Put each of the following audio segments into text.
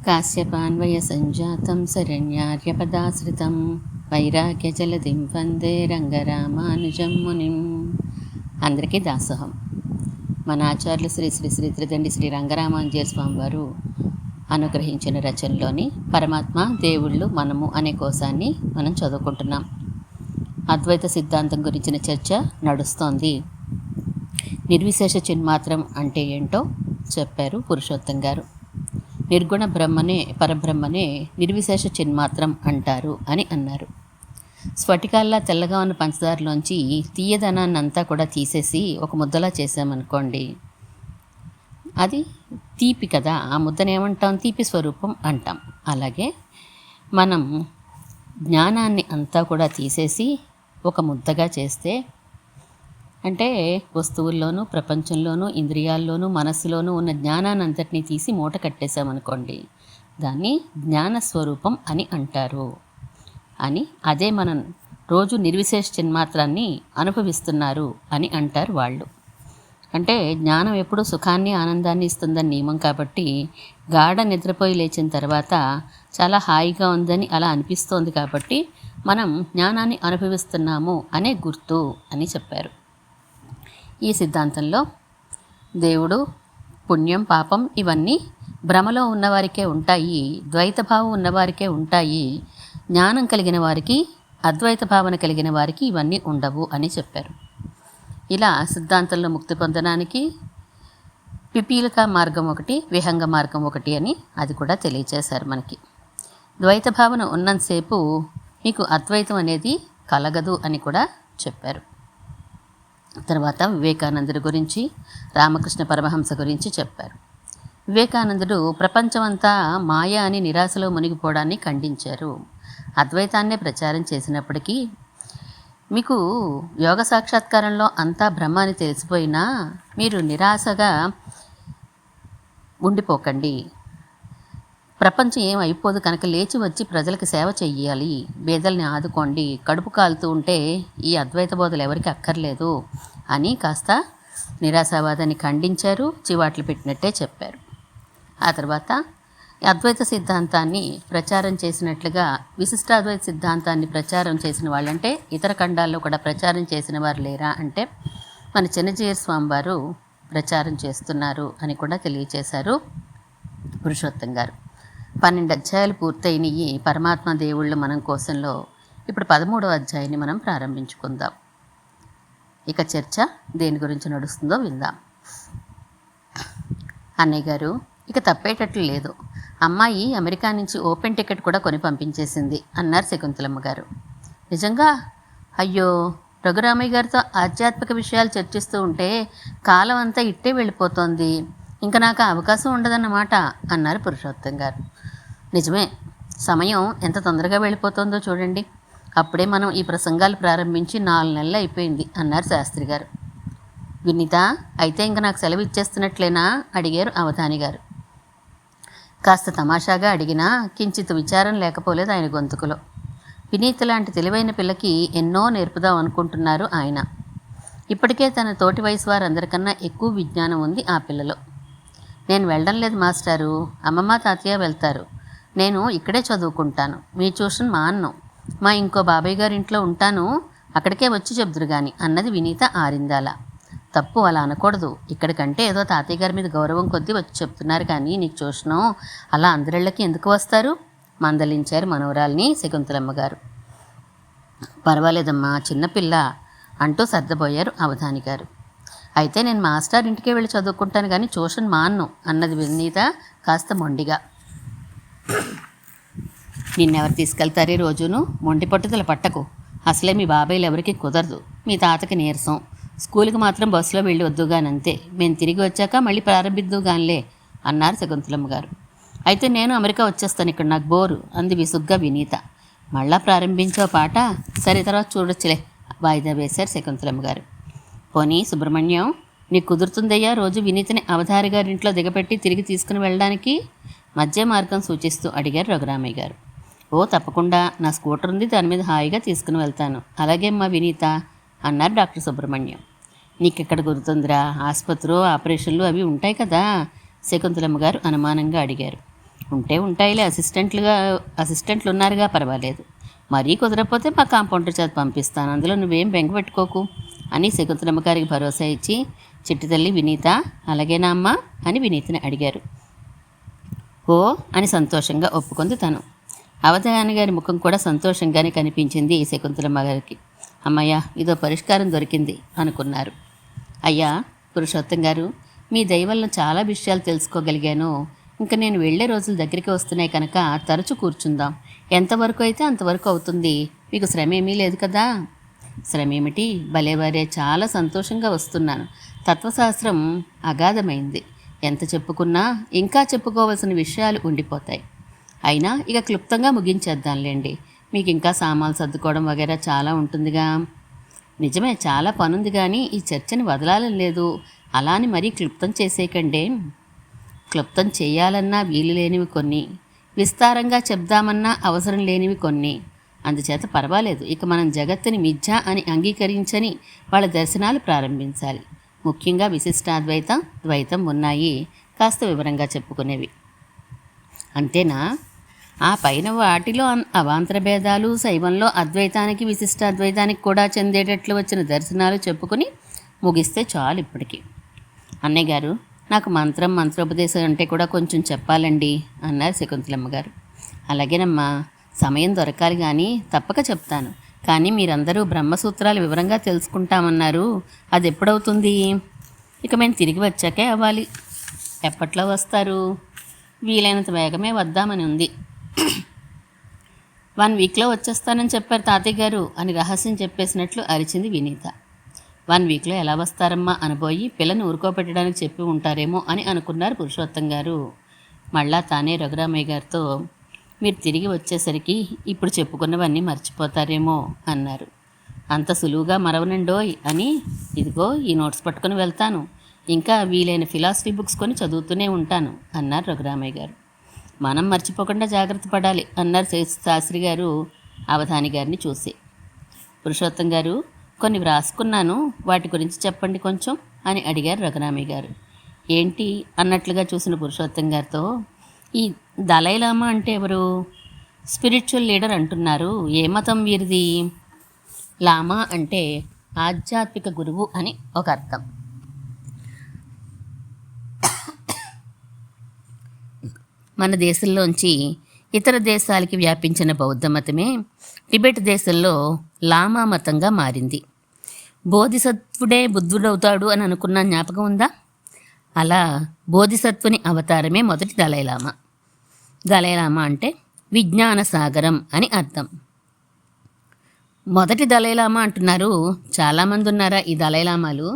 కాశ్యపాన్వయ సంజాతం శరణ్యార్యపదాశ్రితం వైరాగ్యజలధిం వందే రంగరామానుజం మునిం. అందరికీ దాసోహం. మన ఆచార్యులు శ్రీ శ్రీ శ్రీ త్రిదండి శ్రీ రంగరామానుజీయ స్వామి వారు అనుగ్రహించిన రచనలోని పరమాత్మ దేవుళ్ళు మనము అనే కోశాన్ని మనం చదువుకుంటున్నాం. అద్వైత సిద్ధాంతం గురించిన చర్చ నడుస్తోంది. నిర్విశేష చిన్మాత్రం అంటే ఏంటో చెప్పారు పురుషోత్తం గారు. నిర్గుణ బ్రహ్మనే పరబ్రహ్మనే నిర్విశేష చిన్మాత్రం అంటారు అని అన్నారు. స్ఫటికాల్లా తెల్లగా ఉన్న పంచదారలోంచి తీయదనాన్ని అంతా కూడా తీసేసి ఒక ముద్దలా చేసామనుకోండి, అది తీపి కదా. ఆ ముద్దను ఏమంటాం? తీపి స్వరూపం అంటాం. అలాగే మనం జ్ఞానాన్ని అంతా కూడా తీసేసి ఒక ముద్దగా చేస్తే, అంటే వస్తువుల్లోనూ ప్రపంచంలోనూ ఇంద్రియాల్లోనూ మనస్సులోనూ ఉన్న జ్ఞానాన్ని అంతటినీ తీసి మూట కట్టేశామనుకోండి, దాన్ని జ్ఞానస్వరూపం అని అంటారు అని. అదే మనం రోజు నిర్విశేష చిన్మాత్రాన్ని అనుభవిస్తున్నారు అని అంటారు వాళ్ళు. అంటే జ్ఞానం ఎప్పుడూ సుఖాన్ని ఆనందాన్ని ఇస్తుందని నియమం కాబట్టి, గాఢ నిద్రపోయి లేచిన తర్వాత చాలా హాయిగా ఉందని అలా అనిపిస్తోంది కాబట్టి మనం జ్ఞానాన్ని అనుభవిస్తున్నాము అనే గుర్తు అని చెప్పారు. ఈ సిద్ధాంతంలో దేవుడు, పుణ్యం, పాపం ఇవన్నీ భ్రమలో ఉన్నవారికే ఉంటాయి, ద్వైతభావం ఉన్నవారికే ఉంటాయి. జ్ఞానం కలిగిన వారికి, అద్వైత భావన కలిగిన వారికి ఇవన్నీ ఉండవు అని చెప్పారు. ఇలా సిద్ధాంతంలో ముక్తి పొందడానికి పిపీలిక మార్గం ఒకటి, విహంగ మార్గం ఒకటి అని అది కూడా తెలియచేశారు మనకి. ద్వైత భావన ఉన్నంతసేపు మీకు అద్వైతం అనేది కలగదు అని కూడా చెప్పారు. తర్వాత వివేకానందుడి గురించి, రామకృష్ణ పరమహంస గురించి చెప్పారు. వివేకానందుడు ప్రపంచమంతా మాయ అని నిరాశలో మునిగిపోవడాన్ని ఖండించారు. అద్వైతాన్నే ప్రచారం చేసినప్పటికీ మీకు యోగ సాక్షాత్కారంలో అంతా బ్రహ్మ అని తెలిసిపోయినా మీరు నిరాశగా ఉండిపోకండి. ప్రపంచం ఏం అయిపోదు కనుక లేచి వచ్చి ప్రజలకు సేవ చెయ్యాలి, పేదల్ని ఆదుకోండి, కడుపు కాలుతూ ఉంటే ఈ అద్వైత బోధలు ఎవరికి అక్కర్లేదు అని కాస్త నిరాశావాదాన్ని ఖండించారు, చివాట్లు పెట్టినట్టే చెప్పారు. ఆ తర్వాత అద్వైత సిద్ధాంతాన్ని ప్రచారం చేసినట్లుగా విశిష్టాద్వైత సిద్ధాంతాన్ని ప్రచారం చేసిన వాళ్ళంటే ఇతర ఖండాల్లో కూడా ప్రచారం చేసిన వారు లేరా అంటే మన చిన్నజీయర్ స్వామి వారు ప్రచారం చేస్తున్నారు అని కూడా తెలియచేశారు పురుషోత్తం గారు. 12 అధ్యాయాలు పూర్తయినవి పరమాత్మ దేవుళ్ళు మనం కోసంలో. ఇప్పుడు 13వ అధ్యాయాన్ని మనం ప్రారంభించుకుందాం. ఇక చర్చ దేని గురించి నడుస్తుందో విందాం. అన్నయ్య గారు, ఇక తప్పేటట్లు లేదు, అమ్మాయి అమెరికా నుంచి ఓపెన్ టికెట్ కూడా కొని పంపించేసింది అన్నారు శకుంతలమ్మ గారు. నిజంగా? అయ్యో, రఘురామయ్య గారితో ఆధ్యాత్మిక విషయాలు చర్చిస్తూ ఉంటే కాలం అంతా ఇట్టే వెళ్ళిపోతోంది, ఇంకా నాకు అవకాశం ఉండదన్నమాట అన్నారు పురుషోత్తం గారు. నిజమే, సమయం ఎంత తొందరగా వెళ్ళిపోతుందో చూడండి. అప్పుడే మనం ఈ ప్రసంగాలు ప్రారంభించి 4 నెలలు అయిపోయింది అన్నారు శాస్త్రి గారు. వినీత, అయితే ఇంక నాకు సెలవు ఇచ్చేస్తున్నట్లేనా అడిగారు అవధాని గారు. కాస్త తమాషాగా అడిగినా కించిత్ విచారం లేకపోలేదు ఆయన గొంతుకులో. వినీత లాంటి తెలివైన పిల్లకి ఎన్నో నేర్పుదాం అనుకుంటున్నారు ఆయన. ఇప్పటికే తన తోటి వయసు వారందరికన్నా ఎక్కువ విజ్ఞానం ఉంది ఆ పిల్లలో. నేను వెళ్ళడం లేదు మాస్టారు, అమ్మమ్మ తాతయ్య వెళ్తారు, నేను ఇక్కడే చదువుకుంటాను, మీ ట్యూషన్ మాన్ను, మా ఇంకో బాబాయ్ గారి ఇంట్లో ఉంటాను, అక్కడికే వచ్చి చెబుదురు కానీ అన్నది వినీత ఆరిందాల. తప్పు, అలా అనకూడదు. ఇక్కడికంటే ఏదో తాతయ్య గారి మీద గౌరవం కొద్దీ వచ్చి చెప్తున్నారు కానీ నీకు ట్యూషను అలా అందరిళ్ళకి ఎందుకు వస్తారు మందలించారు మనవరాల్ని శకుంతలమ్మ గారు. పర్వాలేదమ్మా, చిన్నపిల్ల అంటూ సర్దబోయారు అవధాని గారు. అయితే నేను మాస్టర్ ఇంటికే వెళ్ళి చదువుకుంటాను కానీ ట్యూషన్ మాన్ను అన్నది వినీత కాస్త మొండిగా. నిన్నెవరు తీసుకెళ్తారే రోజును, మొండి పట్టుదల పట్టకు. అసలే మీ బాబాయిలు ఎవరికి కుదరదు, మీ తాతకి నీరసం, స్కూల్కి మాత్రం బస్సులో వెళ్ళి వద్దుగానంతే, మేము తిరిగి వచ్చాక మళ్ళీ ప్రారంభిద్దుగానిలే అన్నారు శకుంతలమ్మ గారు. అయితే నేను అమెరికా వచ్చేస్తాను, ఇక్కడ నాకు బోరు అంది విసుగ్గా వినీత. మళ్ళా ప్రారంభించో పాట, సరే తర్వాత చూడొచ్చులే వాయిదా వేశారు శకుంతలమ్మ గారు. పోనీ సుబ్రహ్మణ్యం, నీకు కుదురుతుందయ్యా రోజు వినీతని అవధారి గారింట్లో దిగపెట్టి తిరిగి తీసుకుని వెళ్ళడానికి మధ్య మార్గం సూచిస్తూ అడిగారు రఘురామయ్య గారు. ఓ తప్పకుండా, నా స్కూటర్ ఉంది, దాని మీద హాయిగా తీసుకుని వెళ్తాను. అలాగే అమ్మా వినీత అన్నారు డాక్టర్ సుబ్రహ్మణ్యం. నీకెక్కడ కుదురుతుందిరా, ఆసుపత్రి ఆపరేషన్లు అవి ఉంటాయి కదా శకుంతలమ్మ గారు అనుమానంగా అడిగారు. ఉంటే ఉంటాయిలే, అసిస్టెంట్లు ఉన్నారుగా, పర్వాలేదు. మరీ కుదరకపోతే మా కాంపౌండర్ చేత పంపిస్తాను, అందులో నువ్వేం బెంగ పెట్టుకోకు అని శకుంతలమ్మ గారికి భరోసా ఇచ్చి చిట్టి తల్లి వినీత అలాగేనా అమ్మా అని వినీతని అడిగారు. ఓ అని సంతోషంగా ఒప్పుకుంది తను. అవధాని గారి ముఖం కూడా సంతోషంగానే కనిపించింది ఈ శకుంతలమ్మ గారికి. అమ్మయ్య, ఇదో పరిష్కారం దొరికింది అనుకున్నారు. అయ్యా పురుషోత్తం గారు, మీ దయ వల్ల చాలా విషయాలు తెలుసుకోగలిగాను. ఇంకా నేను వెళ్ళే రోజులు దగ్గరికి వస్తున్నాయి కనుక తరచు కూర్చుందాం. ఎంతవరకు అయితే అంతవరకు అవుతుంది, మీకు శ్రమ ఏమీ లేదు కదా. శ్రమ ఏమిటి, భలేవారే, చాలా సంతోషంగా వస్తున్నాను. తత్వశాస్త్రం అగాధమైంది. ఎంత చెప్పుకున్నా ఇంకా చెప్పుకోవాల్సిన విషయాలు ఉండిపోతాయి. అయినా ఇక క్లుప్తంగా ముగించేద్దాంలేండి. మీకు ఇంకా సామాన్లు సర్దుకోవడం వగేరా చాలా ఉంటుందిగా. నిజమే, చాలా పనుంది, కానీ ఈ చర్చని వదలాలని లేదు. అలా అని మరీ క్లుప్తం చేసేయకండే. క్లుప్తం చేయాలన్నా వీలు లేనివి కొన్ని, విస్తారంగా చెప్దామన్నా అవసరం లేనివి కొన్ని. అందుచేత పర్వాలేదు, ఇక మనం జగత్తుని మిథ్య అని అంగీకరించని వాళ్ళ దర్శనాలు ప్రారంభించాలి. ముఖ్యంగా విశిష్టాద్వైతం, ద్వైతం ఉన్నాయి, కాస్త వివరంగా చెప్పుకునేవి. అంతేనా? ఆ పైన వాటిలో అవాంతర భేదాలు, శైవంలో అద్వైతానికి విశిష్టాద్వైతానికి కూడా చెందేటట్లు వచ్చిన దర్శనాలు చెప్పుకుని ముగిస్తే చాలు. ఇప్పటికీ అన్నయ్య గారు, నాకు మంత్రోపదేశం అంటే కూడా కొంచెం చెప్పాలండి అన్నారు శకుంతలమ్మ గారు. అలాగేనమ్మా, సమయం దొరకాలి కానీ తప్పక చెప్తాను. కానీ మీరందరూ బ్రహ్మసూత్రాలు వివరంగా తెలుసుకుంటామన్నారు, అది ఎప్పుడవుతుంది? ఇక మేము తిరిగి వచ్చాకే అవ్వాలి. ఎప్పట్లో వస్తారు? వీలైనంత వేగమే వద్దామని ఉంది. 1 వీక్లో వచ్చేస్తానని చెప్పారు తాతయ్య గారు అని రహస్యం చెప్పేసినట్లు అరిచింది వినీత. 1 వీక్లో ఎలా వస్తారమ్మా అనబోయి పిల్లని ఊరుకోపెట్టడానికి చెప్పి ఉంటారేమో అని అనుకున్నారు పురుషోత్తం గారు. మళ్ళా తానే రఘురామయ్య గారితో, మీరు తిరిగి వచ్చేసరికి ఇప్పుడు చెప్పుకున్నవన్నీ మర్చిపోతారేమో అన్నారు. అంత సులువుగా మరవనండోయ్ అని, ఇదిగో ఈ నోట్స్ పట్టుకుని వెళ్తాను, ఇంకా వీలైన ఫిలాసఫీ బుక్స్ కొని చదువుతూనే ఉంటాను అన్నారు రఘురామయ్య గారు. మనం మర్చిపోకుండా జాగ్రత్త పడాలి అన్నారు శాస్త్రి గారు అవధాని గారిని చూసి. పురుషోత్తం గారు, కొన్ని వ్రాసుకున్నాను, వాటి గురించి చెప్పండి కొంచెం అని అడిగారు రఘురామయ్య గారు. ఏంటి అన్నట్లుగా చూసిన పురుషోత్తం గారితో, ఈ దలైలామా అంటే ఎవరు? స్పిరిచువల్ లీడర్ అంటున్నారు, ఏ మతం వీరిది? లామా అంటే ఆధ్యాత్మిక గురువు అని ఒక అర్థం. మన దేశంలోంచి ఇతర దేశాలకి వ్యాపించిన బౌద్ధ మతమే టిబెట్ దేశంలో లామా మతంగా మారింది. బోధిసత్వుడే బుద్ధుడవుతాడు అని అనుకున్న జ్ఞాపకం ఉందా? అలా బోధిసత్వుని అవతారమే మొదటి దలైలామా. దలైలామా అంటే విజ్ఞాన సాగరం అని అర్థం. మొదటి దలైలామా అంటున్నారు, చాలామంది ఉన్నారా ఈ దలైలామాలు?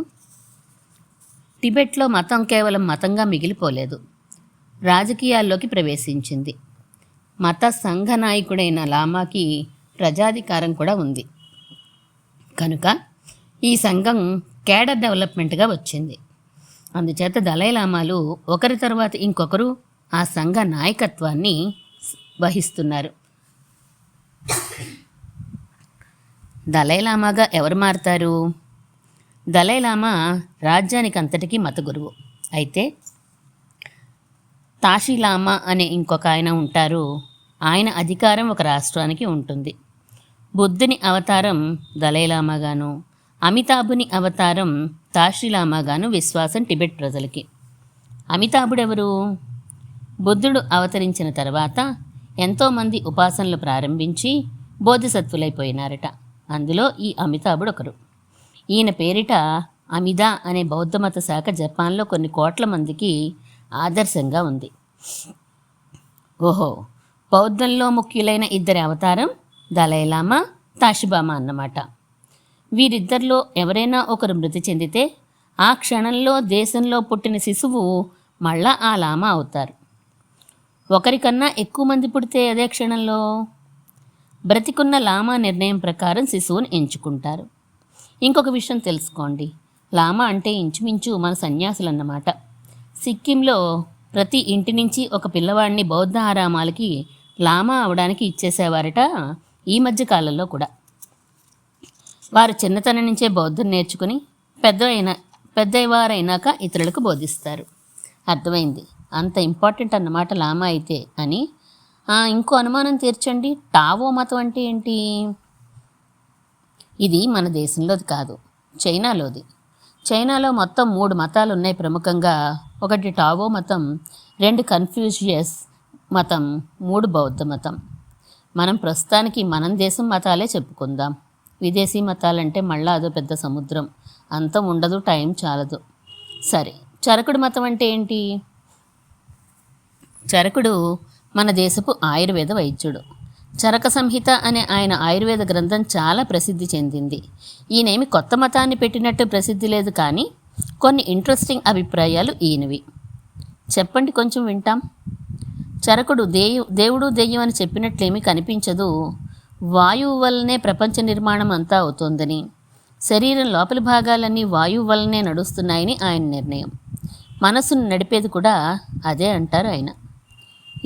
టిబెట్లో మతం కేవలం మతంగా మిగిలిపోలేదు, రాజకీయాల్లోకి ప్రవేశించింది. మత సంఘ నాయకుడైన లామాకి ప్రజాధికారం కూడా ఉంది కనుక ఈ సంఘం కేడర్ డెవలప్మెంట్గా వచ్చింది. అందుచేత దలైలామాలు ఒకరి తర్వాత ఇంకొకరు ఆ సంఘ నాయకత్వాన్ని వహిస్తున్నారు. దలైలామాగా ఎవరు మారుతారు? దలైలామా రాజ్యానికి అంతటికీ మత గురువు. అయితే తాషిలామా అనే ఇంకొక ఆయన ఉంటారు, ఆయన అధికారం ఒక రాష్ట్రానికి ఉంటుంది. బుద్ధుని అవతారం దలైలామాగాను, అమితాబుని అవతారం తాషిలామాగాను విశ్వాసం టిబెట్ ప్రజలకి. అమితాబుడెవరు? బుద్ధుడు అవతరించిన తర్వాత ఎంతోమంది ఉపాసనలు ప్రారంభించి బోధిసత్వులైపోయినారట. అందులో ఈ అమితాబుడు ఒకరు. ఈయన పేరిట అమిదా అనే బౌద్ధమత శాఖ జపాన్లో కొన్ని కోట్ల మందికి ఆదర్శంగా ఉంది. ఓహో, బౌద్ధంలో ముఖ్యులైన ఇద్దరి అవతారం దలైలామా, తాషిబామా అన్నమాట. వీరిద్దరిలో ఎవరైనా ఒకరు మృతి చెందితే ఆ క్షణంలో దేశంలో పుట్టిన శిశువు మళ్ళా ఆ లామా అవుతారు. ఒకరికన్నా ఎక్కువ మంది పుడితే అదే క్షణంలో బ్రతికున్న లామా నిర్ణయం ప్రకారం శిశువుని ఎంచుకుంటారు. ఇంకొక విషయం తెలుసుకోండి, లామా అంటే ఇంచుమించు మన సన్యాసులన్నమాట. సిక్కింలో ప్రతి ఇంటి నుంచి ఒక పిల్లవాడిని బౌద్ధ ఆరామాలకి లామా అవడానికి ఇచ్చేసేవారట. ఈ మధ్య కాలంలో కూడా వారు చిన్నతనం నుంచే బౌద్ధం నేర్చుకుని పెద్దవారైనాక ఇతరులకు బోధిస్తారు. అర్థమైంది. అంత ఇంపార్టెంట్ అన్నమాట లామా అయితే అని. ఇంకో అనుమానం తీర్చండి, టావో మతం అంటే ఏంటి? ఇది మన దేశంలోది కాదు, చైనాలోది. చైనాలో మొత్తం 3 మతాలు ఉన్నాయి ప్రముఖంగా. 1 టావో మతం, 2 కన్ఫ్యూషియస్ మతం, 3 బౌద్ధ మతం. మనం ప్రస్తుతానికి మన దేశం మతాలే చెప్పుకుందాం. విదేశీ మతాలంటే మళ్ళీ అదో పెద్ద సముద్రం, అంతం ఉండదు, టైం చాలదు. సరే, చరకుడు మతం అంటే ఏంటి? చరకుడు మన దేశపు ఆయుర్వేద వైద్యుడు. చరక సంహిత అనే ఆయన ఆయుర్వేద గ్రంథం చాలా ప్రసిద్ధి చెందింది. ఈయనేమి కొత్త మతాన్ని పెట్టినట్టు ప్రసిద్ధి లేదు, కానీ కొన్ని ఇంట్రెస్టింగ్ అభిప్రాయాలు ఈయనవి. చెప్పండి, కొంచెం వింటాం. చరకుడు దేవుడు దెయ్యం అని చెప్పినట్లేమీ కనిపించదు. వాయువు వల్లనే ప్రపంచ నిర్మాణం అంతా అవుతోందని, శరీరం లోపలి భాగాలన్నీ వాయువు వల్లనే నడుస్తున్నాయని ఆయన నిర్ణయం. మనసును నడిపేది కూడా అదే అంటారు ఆయన.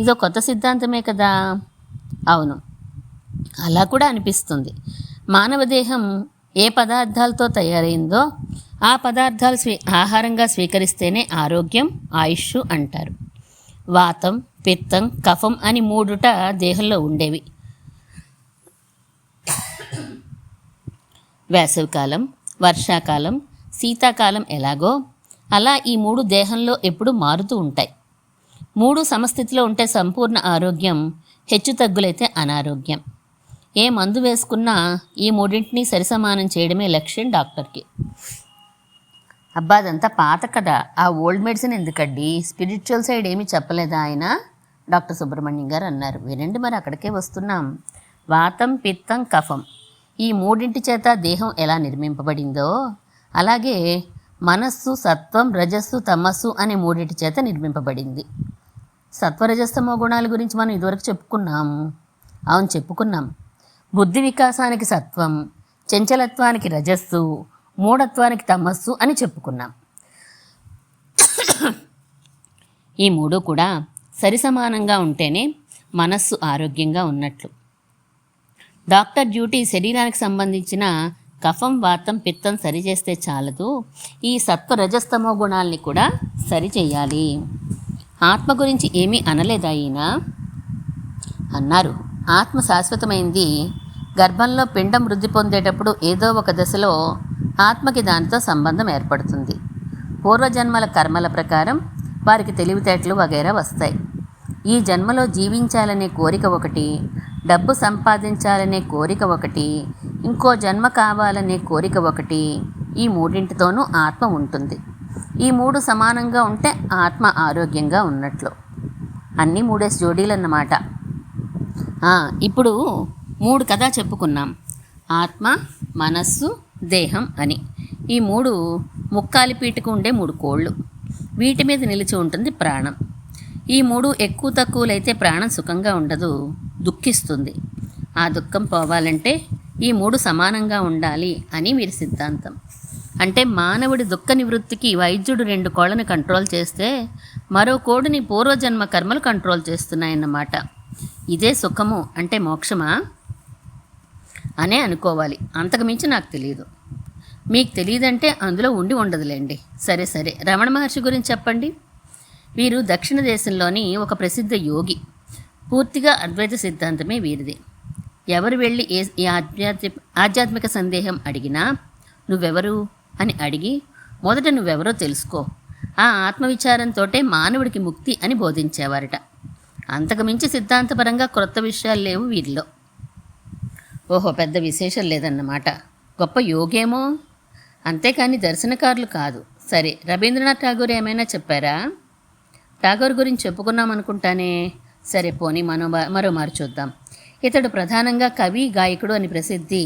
ఇదో కొత్త సిద్ధాంతమే కదా? అవును, అలా కూడా అనిపిస్తుంది. మానవ దేహం ఏ పదార్థాలతో తయారైందో ఆ పదార్థాలు ఆహారంగా స్వీకరిస్తేనే ఆరోగ్యం, ఆయుష్ అంటారు. వాతం, పిత్తం, కఫం అని 3 దేహంలో ఉండేవి. వేసవికాలం, వర్షాకాలం, శీతాకాలం ఎలాగో అలా ఈ 3 దేహంలో ఎప్పుడూ మారుతూ ఉంటాయి. 3 సమస్థితిలో ఉంటే సంపూర్ణ ఆరోగ్యం, హెచ్చుతగ్గులైతే అనారోగ్యం. ఏ మందు వేసుకున్నా ఈ 3ంటిని సరిసమానం చేయడమే లక్ష్యం డాక్టర్కి. అబ్బా, అదంతా పాత కదా, ఆ ఓల్డ్ మెడిసిన్ ఎందుకండి? స్పిరిచువల్ సైడ్ ఏమీ చెప్పలేదా ఆయన? డాక్టర్ సుబ్రహ్మణ్యం గారు అన్నారు. వినండి, మరి అక్కడికే వస్తున్నాం. వాతం, పిత్తం, కఫం, ఈ 3ంటి చేత దేహం ఎలా నిర్మింపబడిందో అలాగే మనస్సు సత్వం, రజస్సు, తమస్సు అనే 3ంటి చేత నిర్మింపబడింది. సత్వరజస్తమో గుణాల గురించి మనం ఇదివరకు చెప్పుకున్నాం. అవును, చెప్పుకున్నాం. బుద్ధి వికాసానికి సత్వం, చంచలత్వానికి రజస్సు, మూఢత్వానికి తమస్సు అని చెప్పుకున్నాం. ఈ 3 కూడా సరిసమానంగా ఉంటేనే మనస్సు ఆరోగ్యంగా ఉన్నట్లు. డాక్టర్ డ్యూటీ శరీరానికి సంబంధించిన కఫం, వాతం, పిత్తం సరిచేస్తే చాలదు, ఈ సత్వ రజస్తమో గుణాలని కూడా సరిచేయాలి. ఆత్మ గురించి ఏమీ అనలేదా ఈయన? అన్నారు. ఆత్మ శాశ్వతమైంది. గర్భంలో పిండం వృద్ధి పొందేటప్పుడు ఏదో ఒక దశలో ఆత్మకి దానితో సంబంధం ఏర్పడుతుంది. పూర్వజన్మల కర్మల ప్రకారం వారికి తెలివితేటలు వగైరా వస్తాయి. ఈ జన్మలో జీవించాలనే కోరిక ఒకటి, డబ్బు సంపాదించాలనే కోరిక ఒకటి, ఇంకో జన్మ కావాలనే కోరిక ఒకటి. ఈ 3ంటితోనూ ఆత్మ ఉంటుంది. ఈ 3 సమానంగా ఉంటే ఆత్మ ఆరోగ్యంగా ఉన్నట్లు. అన్నీ 3 జోడీలన్నమాట. ఇప్పుడు 3 కదా చెప్పుకున్నాం. ఆత్మ, మనస్సు, దేహం అని. ఈ 3 ముక్కాలి పీటకు ఉండే 3 కోళ్ళు. వీటి మీద నిలిచి ఉంటుంది ప్రాణం. ఈ 3 ఎక్కువ తక్కువలైతే ప్రాణం సుఖంగా ఉండదు, దుఃఖిస్తుంది. ఆ దుఃఖం పోవాలంటే ఈ 3 సమానంగా ఉండాలి అని వీరి సిద్ధాంతం. అంటే మానవుడి దుఃఖ నివృత్తికి వైద్యుడు 2 కోళ్ళని కంట్రోల్ చేస్తే మరో కోడిని పూర్వజన్మ కర్మలు కంట్రోల్ చేస్తున్నాయన్నమాట. ఇదే సుఖము అంటే మోక్షమా అనే అనుకోవాలి. అంతకుమించి నాకు తెలియదు. మీకు తెలియదంటే అందులో ఉండి ఉండదులేండి. సరే సరే, రమణ మహర్షి గురించి చెప్పండి. వీరు దక్షిణ దేశంలోని ఒక ప్రసిద్ధ యోగి. పూర్తిగా అద్వైత సిద్ధాంతమే వీరిది. ఎవరు వెళ్ళి ఏ ఆధ్యాత్మిక సందేహం అడిగినా నువ్వెవరు అని అడిగి మొదట నువ్వెవరో తెలుసుకో, ఆ ఆత్మవిచారంతో మానవుడికి ముక్తి అని బోధించేవారట. అంతకుమించి సిద్ధాంతపరంగా క్రొత్త విషయాలు లేవు వీరిలో. ఓహో, పెద్ద విశేషం లేదన్నమాట. గొప్ప యోగేమో, అంతేకాని దర్శనకారులు కాదు. సరే, రవీంద్రనాథ్ ఠాగూర్ ఏమైనా చెప్పారా? ఠాగూర్ గురించి చెప్పుకున్నాం అనుకుంటానే. సరే పోనీ మరోమారు చూద్దాం. ఇతడు ప్రధానంగా కవి, గాయకుడు అని ప్రసిద్ధి.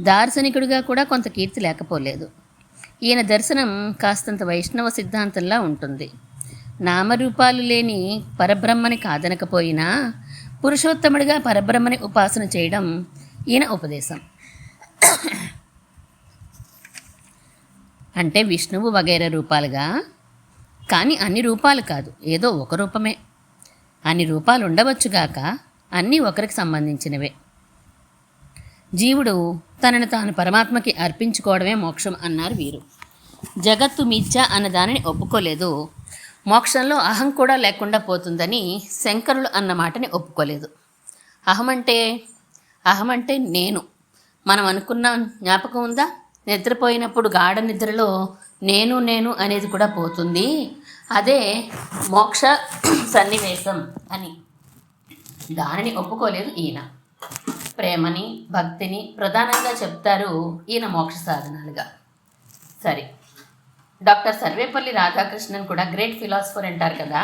దార్శనికుడిగా కూడా కొంత కీర్తి లేకపోలేదు. ఈయన దర్శనం కాస్తంత వైష్ణవ సిద్ధాంతంలా ఉంటుంది. నామరూపాలు లేని పరబ్రహ్మని కాదనకపోయినా పురుషోత్తముడిగా పరబ్రహ్మని ఉపాసన చేయడం ఈయన ఉపదేశం. అంటే విష్ణువు వగైరా రూపాలుగా, కానీ అన్ని రూపాలు కాదు, ఏదో ఒక రూపమే. అన్ని రూపాలు ఉండవచ్చుగాక అన్నీ ఒకరికి సంబంధించినవే. జీవుడు తనను తాను పరమాత్మకి అర్పించుకోవడమే మోక్షం అన్నారు వీరు. జగత్తు మిథ్య అన్న దానిని ఒప్పుకోలేదు. మోక్షంలో అహం కూడా లేకుండా పోతుందని శంకరులు అన్న మాటని ఒప్పుకోలేదు. అహమంటే నేను. మనం అనుకున్న జ్ఞాపకం ఉందా? నిద్రపోయినప్పుడు గాఢ నిద్రలో నేను అనేది కూడా పోతుంది, అదే మోక్ష సన్నివేశం అని. దానిని ఒప్పుకోలేదు ఈయన. ప్రేమని, భక్తిని ప్రధానంగా చెప్తారు ఈయన మోక్ష సాధనాలుగా. సరే, డాక్టర్ సర్వేపల్లి రాధాకృష్ణన్ కూడా గ్రేట్ ఫిలాసఫర్ అంటారు కదా,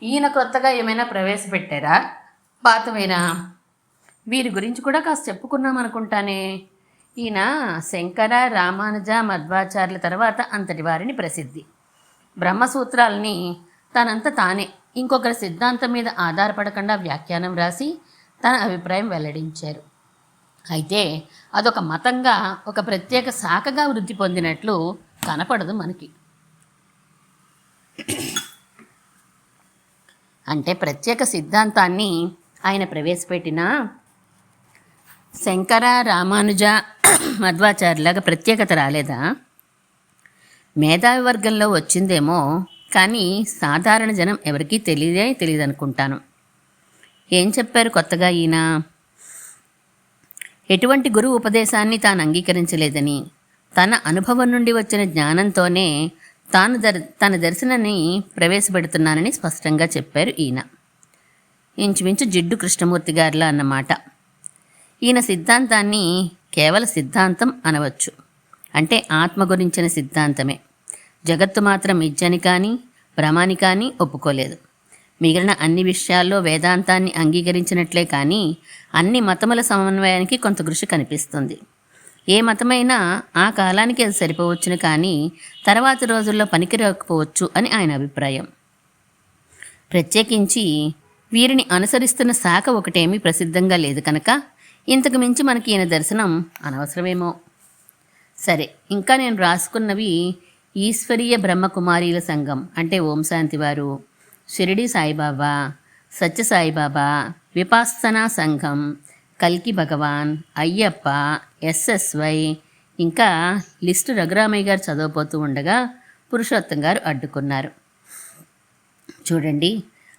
ఈయన కొత్తగా ఏమైనా ప్రవేశపెట్టారా? పాతమైనా? వీరి గురించి కూడా కాస్త చెప్పుకున్నాం అనుకుంటానే. ఈయన శంకర, రామానుజ, మధ్వాచార్యుల తర్వాత అంతటి వారిని ప్రసిద్ధి. బ్రహ్మసూత్రాలని తనంత తానే ఇంకొకరి సిద్ధాంతం మీద ఆధారపడకుండా వ్యాఖ్యానం రాసి తన అభిప్రాయం వెల్లడించారు. అయితే అదొక మతంగా, ఒక ప్రత్యేక శాఖగా వృద్ధి పొందినట్లు కనపడదు మనకి. అంటే ప్రత్యేక సిద్ధాంతాన్ని ఆయన ప్రవేశపెట్టిన శంకర, రామానుజ, మధ్వాచార్యులాగా ప్రత్యేకత రాలేదా? మేధావి వర్గంలో వచ్చిందేమో, కానీ సాధారణ జనం ఎవరికీ తెలియదు అనుకుంటాను. ఏం చెప్పారు కొత్తగా ఈయన? ఎటువంటి గురువు ఉపదేశాన్ని తాను అంగీకరించలేదని, తన అనుభవం నుండి వచ్చిన జ్ఞానంతోనే తన దర్శనాన్ని ప్రవేశపెడుతున్నానని స్పష్టంగా చెప్పారు ఈయన. ఇంచుమించు జిడ్డు కృష్ణమూర్తి గారిలా అన్నమాట. ఈయన సిద్ధాంతాన్ని కేవల సిద్ధాంతం అనవచ్చు. అంటే ఆత్మ గురించిన సిద్ధాంతమే. జగత్తు మాత్రం మిథ్యని కానీ భ్రమాని కానీ ఒప్పుకోలేదు. మిగిలిన అన్ని విషయాల్లో వేదాంతాన్ని అంగీకరించినట్లే కానీ అన్ని మతముల సమన్వయానికి కొంత కృషి కనిపిస్తుంది. ఏ మతమైనా ఆ కాలానికి అది సరిపోవచ్చును, కానీ తర్వాతి రోజుల్లో పనికిరాకపోవచ్చు అని ఆయన అభిప్రాయం. ప్రత్యేకించి వీరిని అనుసరిస్తున్న శాఖ ఒకటేమీ ప్రసిద్ధంగా లేదు కనుక ఇంతకు మించి మనకి ఈయన దర్శనం అనవసరమేమో. సరే, ఇంకా నేను రాసుకున్నవి ఈశ్వరీయ బ్రహ్మకుమారీల సంఘం అంటే ఓం శాంతి వారు, షిరిడి సాయిబాబా, సత్య సాయిబాబా, విపాసనా సంఘం, కల్కి భగవాన్, అయ్యప్ప, ఎస్ఎస్వై, ఇంకా లిస్టు రఘురామయ్య గారు చదవబోతూ ఉండగా పురుషోత్తం గారు అడ్డుకున్నారు. చూడండి,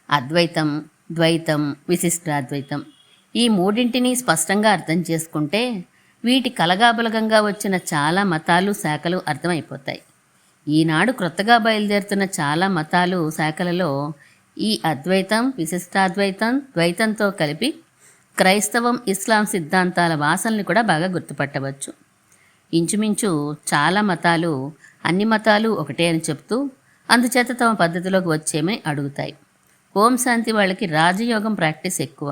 అద్వైతం, ద్వైతం, విశిష్టాద్వైతం ఈ మూడింటిని స్పష్టంగా అర్థం చేసుకుంటే వీటి కలగాబలగంగా వచ్చిన చాలా మతాలు, శాఖలు అర్థమైపోతాయి. ఈనాడు క్రొత్తగా బయలుదేరుతున్న చాలా మతాలు, శాఖలలో ఈ అద్వైతం, విశిష్టాద్వైతం, ద్వైతంతో కలిపి క్రైస్తవం, ఇస్లాం సిద్ధాంతాల వాసనలు కూడా బాగా గుర్తుపట్టవచ్చు. ఇంచుమించు చాలా మతాలు అన్ని మతాలు ఒకటే అని చెప్తూ అందుచేత తమ పద్ధతిలోకి వచ్చేమని అడుగుతాయి. ఓం శాంతి వాళ్ళకి రాజయోగం ప్రాక్టీస్ ఎక్కువ.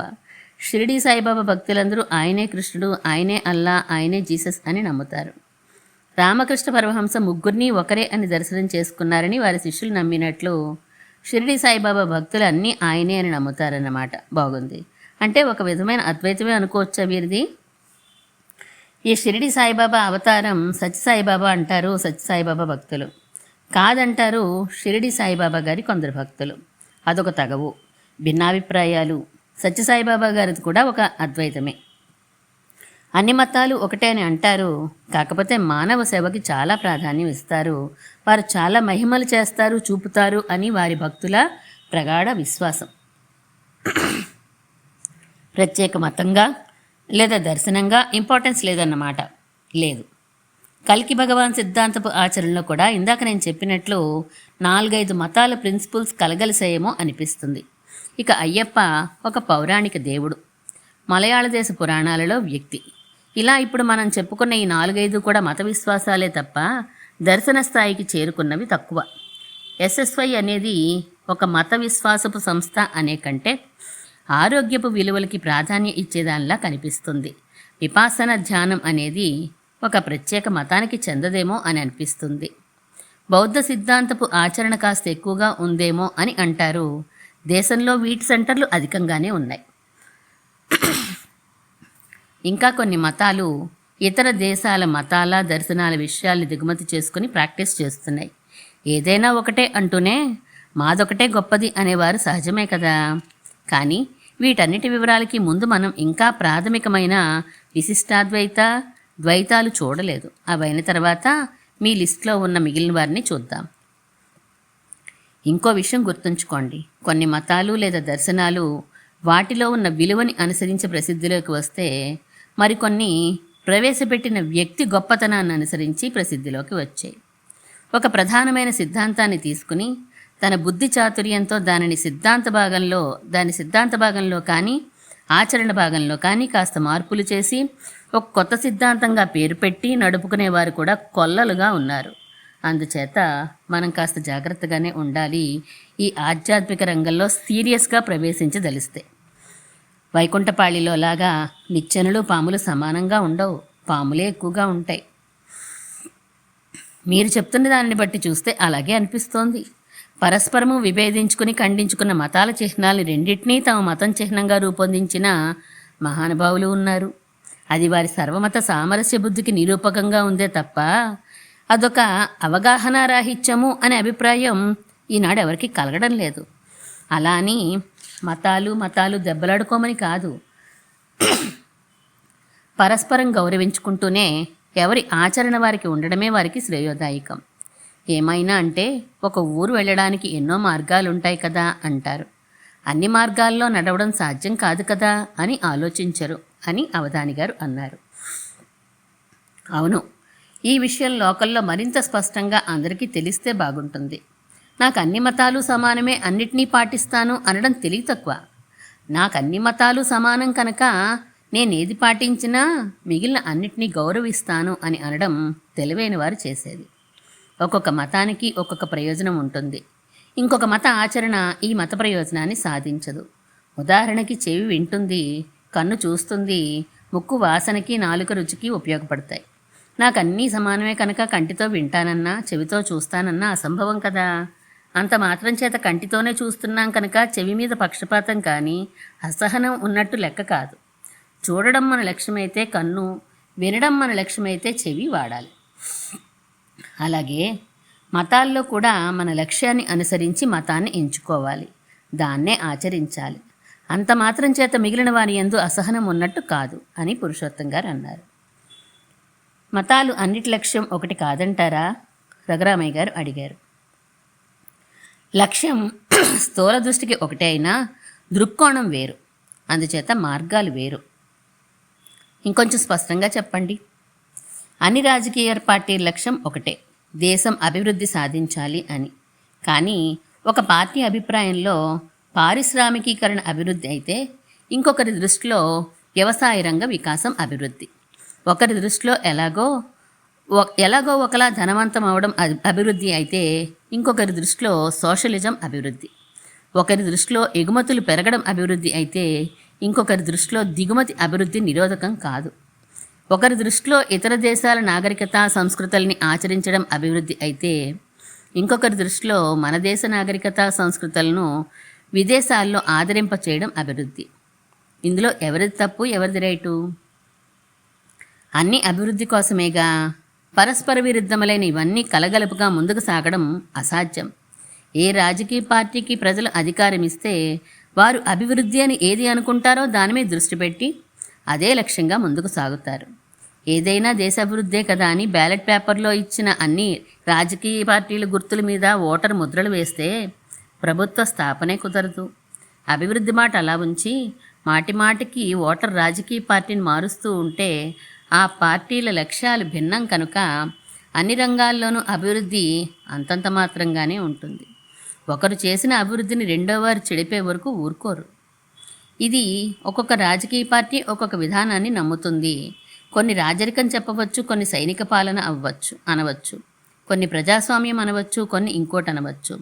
షిరిడి సాయిబాబా భక్తులందరూ ఆయనే కృష్ణుడు, ఆయనే అల్లా, ఆయనే జీసస్ అని నమ్ముతారు. రామకృష్ణ పరమహంస ముగ్గురిని ఒకరే అని దర్శనం చేసుకున్నారని వారి శిష్యులు నమ్మినట్లు షిరిడి సాయిబాబా భక్తులు అన్నీ ఆయనే అని నమ్ముతారన్నమాట. బాగుంది. అంటే ఒక విధమైన అద్వైతమే అనుకోవచ్చా వీరిది? ఈ షిరిడి సాయిబాబా అవతారం సత్య సాయిబాబా అంటారు సత్య సాయిబాబా భక్తులు. కాదంటారు షిరిడి సాయిబాబా గారి కొందరు భక్తులు. అదొక తగవు. భిన్నాభిప్రాయాలు. సత్య సాయిబాబా గారిది కూడా ఒక అద్వైతమే. అన్ని మతాలు ఒకటే అని అంటారు, కాకపోతే మానవ సేవకి చాలా ప్రాధాన్యం ఇస్తారు, వారు చాలా మహిమలు చేస్తారు, చూపుతారు అని వారి భక్తుల ప్రగాఢ విశ్వాసం. ప్రత్యేక మతంగా లేదా దర్శనంగా ఇంపార్టెన్స్ లేదన్నమాట. లేదు. కల్కి భగవాన్ సిద్ధాంతపు ఆచరణలో కూడా ఇందాక నేను చెప్పినట్లు 4-5 మతాల ప్రిన్సిపల్స్ కలగలిసేయేమో అనిపిస్తుంది. ఇక అయ్యప్ప ఒక పౌరాణిక దేవుడు, మలయాళ దేశ పురాణాలలో వ్యక్తి. ఇలా ఇప్పుడు మనం చెప్పుకున్న ఈ 4-5 కూడా మత విశ్వాసాలే తప్ప దర్శన స్థాయికి చేరుకున్నవి తక్కువ. ఎస్ఎస్వై అనేది ఒక మత విశ్వాసపు సంస్థ అనే కంటే ఆరోగ్యపు విలువలకి ప్రాధాన్యం ఇచ్చేదానిలా కనిపిస్తుంది. విపాసన ధ్యానం అనేది ఒక ప్రత్యేక మతానికి చెందదేమో అని అనిపిస్తుంది. బౌద్ధ సిద్ధాంతపు ఆచరణ కాస్త ఎక్కువగా ఉందేమో అని అంటారు. దేశంలో వీటి సెంటర్లు అధికంగానే ఉన్నాయి. ఇంకా కొన్ని మతాలు ఇతర దేశాల మతాల, దర్శనాల విషయాల్ని దిగుమతి చేసుకుని ప్రాక్టీస్ చేస్తున్నాయి. ఏదైనా ఒకటే అంటూనే మాదొకటే గొప్పది అనేవారు సహజమే కదా. కానీ వీటన్నిటి వివరాలకి ముందు మనం ఇంకా ప్రాథమికమైన విశిష్టాద్వైత, ద్వైతాలు చూడలేదు. అవైన తర్వాత మీ లిస్ట్లో ఉన్న మిగిలిన వారిని చూద్దాం. ఇంకో విషయం గుర్తుంచుకోండి, కొన్ని మతాలు లేదా దర్శనాలు వాటిలో ఉన్న విలువని అనుసరించి ప్రసిద్ధిలోకి వస్తే, మరికొన్ని ప్రవేశపెట్టిన వ్యక్తి గొప్పతనాన్ని అనుసరించి ప్రసిద్ధిలోకి వచ్చాయి. ఒక ప్రధానమైన సిద్ధాంతాన్ని తీసుకుని తన బుద్ధి చాతుర్యంతో దాని సిద్ధాంత భాగంలో కానీ ఆచరణ భాగంలో కానీ కాస్త మార్పులు చేసి ఒక కొత్త సిద్ధాంతంగా పేరు పెట్టి నడుపుకునేవారు కూడా కొల్లలుగా ఉన్నారు. అందుచేత మనం కాస్త జాగ్రత్తగానే ఉండాలి ఈ ఆధ్యాత్మిక రంగంలో సీరియస్గా ప్రవేశించదలిస్తే. వైకుంఠపాళిలో లాగా నిచ్చెనలు పాములు సమానంగా ఉండవు, పాములే ఎక్కువగా ఉంటాయి. మీరు చెప్తున్న దానిని బట్టి చూస్తే అలాగే అనిపిస్తోంది. పరస్పరము విభేదించుకుని ఖండించుకున్న మతాల చిహ్నాలు రెండింటినీ తమ మతం చిహ్నంగా రూపొందించిన మహానుభావులు ఉన్నారు. అది వారి సర్వమత సామరస్య బుద్ధికి నిరూపకంగా ఉందే తప్ప అదొక అవగాహనారాహిత్యము అనే అభిప్రాయం ఈనాడు ఎవరికి కలగడం లేదు. అలా అని మతాలు దెబ్బలాడుకోమని కాదు, పరస్పరం గౌరవించుకుంటూనే ఎవరి ఆచరణ వారికి ఉండడమే వారికి శ్రేయోదాయకం. ఏమైనా అంటే ఒక ఊరు వెళ్ళడానికి ఎన్నో మార్గాలుంటాయి కదా అంటారు. అన్ని మార్గాల్లో నడవడం సాధ్యం కాదు కదా అని ఆలోచించరు అని అవధాని గారు అన్నారు. అవును, ఈ విషయం లోకల్లో మరింత స్పష్టంగా అందరికీ తెలిస్తే బాగుంటుంది. నాకు అన్ని మతాలు సమానమే, అన్నిటినీ పాటిస్తాను అనడం తెలివి తక్కువ. నాకు అన్ని మతాలు సమానం కనుక నేనేది పాటించినా మిగిలిన అన్నిటినీ గౌరవిస్తాను అని అనడం తెలివైన వారు చేసేది. ఒక్కొక్క మతానికి ఒక్కొక్క ప్రయోజనం ఉంటుంది. ఇంకొక మత ఆచరణ ఈ మత ప్రయోజనాన్ని సాధించదు. ఉదాహరణకి చెవి వింటుంది, కన్ను చూస్తుంది, ముక్కు వాసనకి, నాలుక రుచికి ఉపయోగపడతాయి. నాకు అన్నీ సమానమే కనుక కంటితో వింటానన్నా చెవితో చూస్తానన్నా అసంభవం కదా. అంత మాత్రం చేత కంటితోనే చూస్తున్నాం కనుక చెవి మీద పక్షపాతం కానీ అసహనం ఉన్నట్టు లెక్క కాదు. చూడడం మన లక్ష్యమైతే కన్ను, వినడం మన లక్ష్యమైతే చెవి వాడాలి. అలాగే మతాల్లో కూడా మన లక్ష్యాన్ని అనుసరించి మతాన్ని ఎంచుకోవాలి, దాన్నే ఆచరించాలి. అంత మాత్రం చేత మిగిలిన వారి యందు అసహనం ఉన్నట్టు కాదు అని పురుషోత్తం గారు అన్నారు. మతాలు అన్నిటి లక్ష్యం ఒకటి కాదంటారా? రఘురామయ్య గారు అడిగారు. లక్ష్యం స్థూల దృష్టికి ఒకటే అయినా దృక్కోణం వేరు, అందుచేత మార్గాలు వేరు. ఇంకొంచెం స్పష్టంగా చెప్పండి. అన్ని రాజకీయ పార్టీల లక్ష్యం ఒకటే, దేశం అభివృద్ధి సాధించాలి అని. కానీ ఒక పార్టీ అభిప్రాయంలో పారిశ్రామికీకరణ అభివృద్ధి అయితే ఇంకొకరి దృష్టిలో వ్యవసాయ రంగ వికాసం అభివృద్ధి, ఒకరి దృష్టిలో ఎలాగో ఒకలా ధనవంతం అవడం అభివృద్ధి అయితే ఇంకొకరి దృష్టిలో సోషలిజం అభివృద్ధి, ఒకరి దృష్టిలో ఎగుమతులు పెరగడం అభివృద్ధి అయితే ఇంకొకరి దృష్టిలో దిగుమతి అభివృద్ధి నిరోధకం కాదు, ఒకరి దృష్టిలో ఇతర దేశాల నాగరికత సంస్కృతుల్ని ఆచరించడం అభివృద్ధి అయితే ఇంకొకరి దృష్టిలో మన దేశ నాగరికత సంస్కృతులను విదేశాల్లో ఆదరింప చేయడం అభివృద్ధి. ఇందులో ఎవరిది తప్పు, ఎవరిది రైటు? అన్ని అభివృద్ధి కోసమేగా. పరస్పర విరుద్ధములైన ఇవన్నీ కలగలుపుగా ముందుకు సాగడం అసాధ్యం. ఏ రాజకీయ పార్టీకి ప్రజలు అధికారం ఇస్తే వారు అభివృద్ధి అని ఏది అనుకుంటారో దాని మీద దృష్టి పెట్టి అదే లక్ష్యంగా ముందుకు సాగుతారు. ఏదైనా దేశాభివృద్ధే కదా అని బ్యాలెట్ పేపర్లో ఇచ్చిన అన్ని రాజకీయ పార్టీల గుర్తుల మీద ఓటర్ ముద్రలు వేస్తే ప్రభుత్వ స్థాపనే కుదరదు. అభివృద్ధి మాట అలా ఉంచి మాటిమాటికి ఓటర్ రాజకీయ పార్టీని మారుస్తూ ఉంటే ఆ పార్టీల లక్ష్యాలు భిన్నం కనుక అన్ని రంగాల్లోనూ అభివృద్ధి అంతంత మాత్రంగానే ఉంటుంది. ఒకరు చేసిన అభివృద్ధిని రెండో వారు చెడిపే వరకు ఊరుకోరు. ఇది ఒక్కొక్క రాజకీయ పార్టీ ఒక్కొక్క విధానాన్ని నమ్ముతుంది. కొన్ని రాజరికం చెప్పవచ్చు, కొన్ని సైనిక పాలన అనవచ్చు, కొన్ని ప్రజాస్వామ్యం అనవచ్చు, కొన్ని ఇంకోటి అనవచ్చు,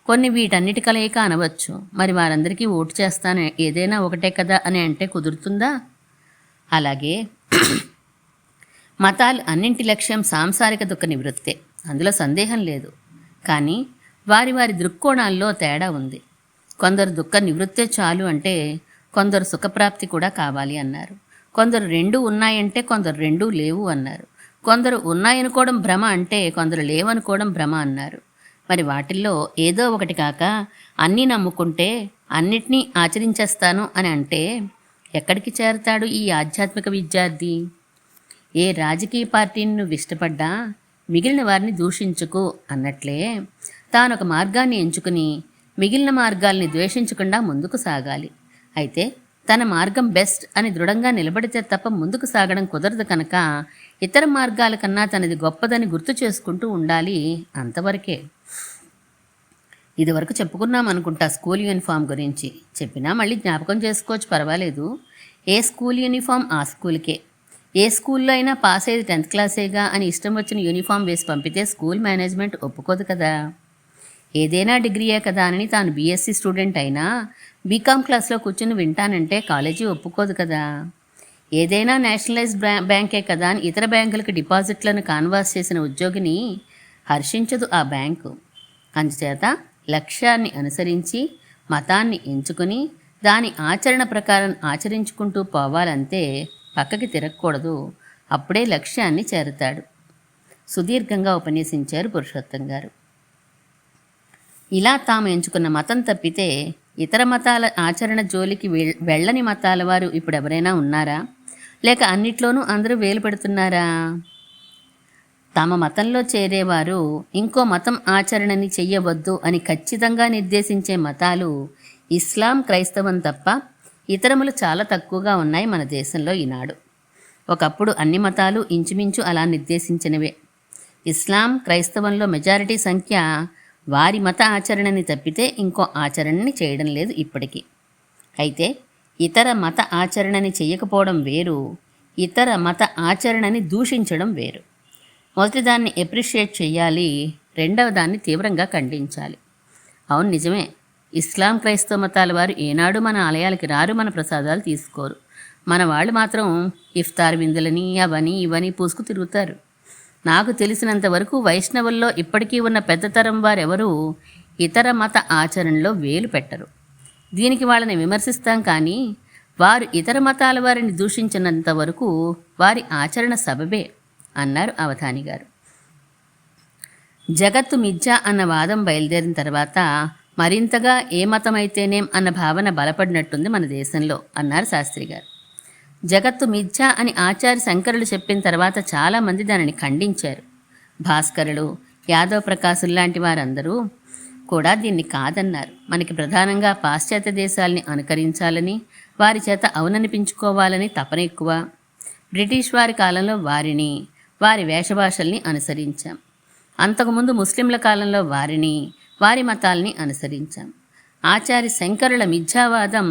కొన్ని వీటన్నిటి కలయిక అనవచ్చు. మరి వారందరికీ ఓటు చేస్తాను ఏదైనా ఒకటే కదా అని అంటే కుదురుతుందా? అలాగే మతాలు అన్నింటి లక్ష్యం సాంసారిక దుఃఖ నివృత్తే, అందులో సందేహం లేదు. కానీ వారి వారి దృక్కోణాల్లో తేడా ఉంది. కొందరు దుఃఖ నివృత్తే చాలు అంటే కొందరు సుఖప్రాప్తి కూడా కావాలి అన్నారు. కొందరు రెండూ ఉన్నాయంటే కొందరు రెండూ లేవు అన్నారు. కొందరు ఉన్నాయనుకోవడం భ్రమ అంటే కొందరు లేవనుకోవడం భ్రమ అన్నారు. మరి వాటిల్లో ఏదో ఒకటి కాక అన్నీ నమ్ముకుంటే అన్నిటినీ ఆచరించేస్తాను అని అంటే ఎక్కడికి చేరతాడు ఈ ఆధ్యాత్మిక విద్యార్థి? ఏ రాజకీయ పార్టీని నువ్వు ఇష్టపడ్డా మిగిలిన వారిని దూషించుకు అన్నట్లే తానొక మార్గాన్ని ఎంచుకుని మిగిలిన మార్గాల్ని ద్వేషించకుండా ముందుకు సాగాలి. అయితే తన మార్గం బెస్ట్ అని దృఢంగా నిలబడితే తప్ప ముందుకు సాగడం కుదరదు కనుక ఇతర మార్గాల కన్నా తనది గొప్పదని గుర్తు చేసుకుంటూ ఉండాలి. అంతవరకే. ఇదివరకు చెప్పుకున్నాం అనుకుంటా స్కూల్ యూనిఫామ్ గురించి. చెప్పినా మళ్ళీ జ్ఞాపకం చేసుకోవచ్చు, పర్వాలేదు. ఏ స్కూల్ యూనిఫామ్ ఆ స్కూల్కే. ఏ స్కూల్లో అయినా పాస్ అయ్యేది 10th క్లాసేగా అని ఇష్టం వచ్చిన యూనిఫామ్ వేసి పంపితే స్కూల్ మేనేజ్మెంట్ ఒప్పుకోదు కదా. ఏదైనా డిగ్రీయే కదా అని తాను బీఎస్సీ స్టూడెంట్ అయినా బీకామ్ క్లాస్లో కూర్చుని వింటానంటే కాలేజీ ఒప్పుకోదు కదా. ఏదైనా నేషనలైజ్డ్ బ్యాంకే కదా అని ఇతర బ్యాంకులకు డిపాజిట్లను కాన్వాస్ చేసిన ఉద్యోగిని హర్షించదు ఆ బ్యాంకు. అందుచేత లక్ష్యాన్ని అనుసరించి మతాన్ని ఎంచుకుని దాని ఆచరణ ప్రకారం ఆచరించుకుంటూ పోవాలంతే, పక్కకి తిరగకూడదు. అప్పుడే లక్ష్యాన్ని చేరుతాడు. సుదీర్ఘంగా ఉపన్యసించారు పురుషోత్తం గారు. ఇలా తాము ఎంచుకున్న మతం తప్పితే ఇతర మతాల ఆచరణ జోలికి వెళ్ళని మతాల వారు ఇప్పుడు ఎవరైనా ఉన్నారా? లేక అన్నిట్లోనూ అందరూ వేలు పెడుతున్నారా? తమ మతంలో చేరేవారు ఇంకో మతం ఆచరణని చెయ్యవద్దు అని ఖచ్చితంగా నిర్దేశించే మతాలు ఇస్లాం, క్రైస్తవం తప్ప ఇతరములు చాలా తక్కువగా ఉన్నాయి మన దేశంలో ఈనాడు. ఒకప్పుడు అన్ని మతాలు ఇంచుమించు అలా నిర్దేశించినవే. ఇస్లాం, క్రైస్తవంలో మెజారిటీ సంఖ్య వారి మత ఆచరణని తప్పితే ఇంకో ఆచరణని చేయడం లేదు ఇప్పటికీ. అయితే ఇతర మత ఆచరణని చెయ్యకపోవడం వేరు, ఇతర మత ఆచరణని దూషించడం వేరు. మొదటి దాన్ని ఎప్రిషియేట్ చెయ్యాలి, రెండవ దాన్ని తీవ్రంగా ఖండించాలి. అవును, నిజమే. ఇస్లాం, క్రైస్తవ మతాల వారు ఏనాడు మన ఆలయాలకి రారు, మన ప్రసాదాలు తీసుకోరు. మన వాళ్ళు మాత్రం ఇఫ్తార్ విందులని అవని ఇవని పూసుకు తిరుగుతారు. నాకు తెలిసినంత వరకు వైష్ణవుల్లో ఇప్పటికీ ఉన్న పెద్ద తరం వారెవరూ ఇతర మత ఆచరణలో వేలు పెట్టరు. దీనికి వాళ్ళని విమర్శిస్తాం కానీ వారు ఇతర మతాల వారిని దూషించినంత వరకు వారి ఆచరణ సబబే అన్నారు అవధాని గారు. జగత్తు మిథ్య అన్న వాదం బయలుదేరిన తర్వాత మరింతగా ఏ మతమైతేనేం అన్న భావన బలపడినట్టుంది మన దేశంలో అన్నారు శాస్త్రి గారు. జగత్తు మిథ్య అని ఆచార్య శంకరులు చెప్పిన తర్వాత చాలామంది దానిని ఖండించారు. భాస్కరులు, యాదవ ప్రకాశులు లాంటి వారందరూ కూడా దీన్ని కాదన్నారు. మనకి ప్రధానంగా పాశ్చాత్య దేశాలని అనుకరించాలని, వారి చేత అవుననిపించుకోవాలని తపన ఎక్కువ. బ్రిటిష్ వారి కాలంలో వారిని, వారి వేషభాషల్ని అనుసరించాం. అంతకుముందు ముస్లింల కాలంలో వారిని, వారి మతాల్ని అనుసరించాం. ఆచార్య శంకరుల మిథ్యావాదం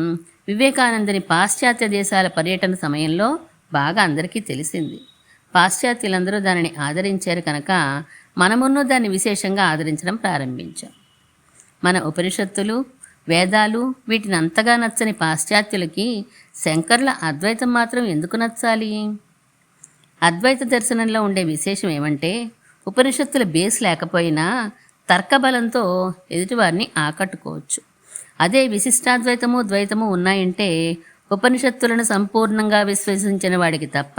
వివేకానందని పాశ్చాత్య దేశాల పర్యటన సమయంలో బాగా అందరికీ తెలిసింది. పాశ్చాత్యులందరూ దానిని ఆదరించారు కనుక మనమున్నూ దాన్ని విశేషంగా ఆదరించడం ప్రారంభించాం. మన ఉపనిషత్తులు, వేదాలు వీటిని అంతగా నచ్చని పాశ్చాత్యులకి శంకరుల అద్వైతం మాత్రం ఎందుకు నచ్చాలి? అద్వైత దర్శనంలో ఉండే విశేషం ఏమంటే ఉపనిషత్తుల బేస్ లేకపోయినా తర్కబలంతో ఎదుటివారిని ఆకట్టుకోవచ్చు. అదే విశిష్టాద్వైతము, ద్వైతము ఉన్నాయంటే ఉపనిషత్తులను సంపూర్ణంగా విశ్వసించిన వాడికి తప్ప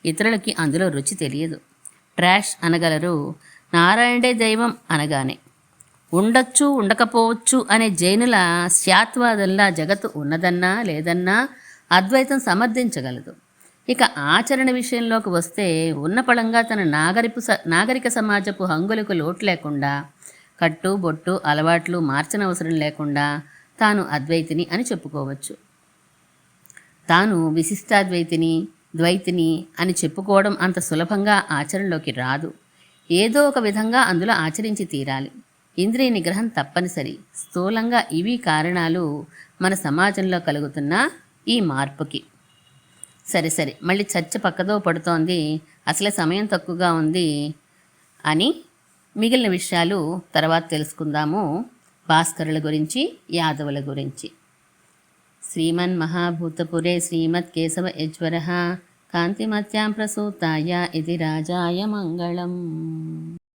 ఇతరులకి అందులో రుచి తెలియదు. ట్రాష్ అనగలరు, నారాయణుడే దైవం అనగానే. ఉండొచ్చు, ఉండకపోవచ్చు అనే జైనుల శాత్వాదంలా జగత్తు ఉన్నదన్నా లేదన్నా అద్వైతం సమర్థించగలదు. ఇక ఆచరణ విషయంలోకి వస్తే ఉన్నపళంగా తన నాగరిక సమాజపు హంగులకు లోటు లేకుండా, కట్టు బొట్టు అలవాట్లు మార్చనవసరం లేకుండా తాను అద్వైతిని అని చెప్పుకోవచ్చు. తాను విశిష్టాద్వైతిని, ద్వైతిని అని చెప్పుకోవడం అంత సులభంగా ఆచరణలోకి రాదు. ఏదో ఒక విధంగా అందులో ఆచరించి తీరాలి. ఇంద్రియ నిగ్రహం తప్పనిసరి. స్థూలంగా ఇవి కారణాలు మన సమాజంలో కలుగుతున్న ఈ మార్పుకి. సరే మళ్ళీ చర్చ పక్కదో పడుతోంది, అసలే సమయం తక్కువగా ఉంది అని మిగిలిన విషయాలు తర్వాత తెలుసుకుందాము. భాస్కరుల గురించి, యాదవుల గురించి. శ్రీమన్ మహాభూతపురే శ్రీమత్ కేశవ యజ్వరః కాంతిమత్యాం ప్రసూతాయ ఇది రాజాయ మంగళం.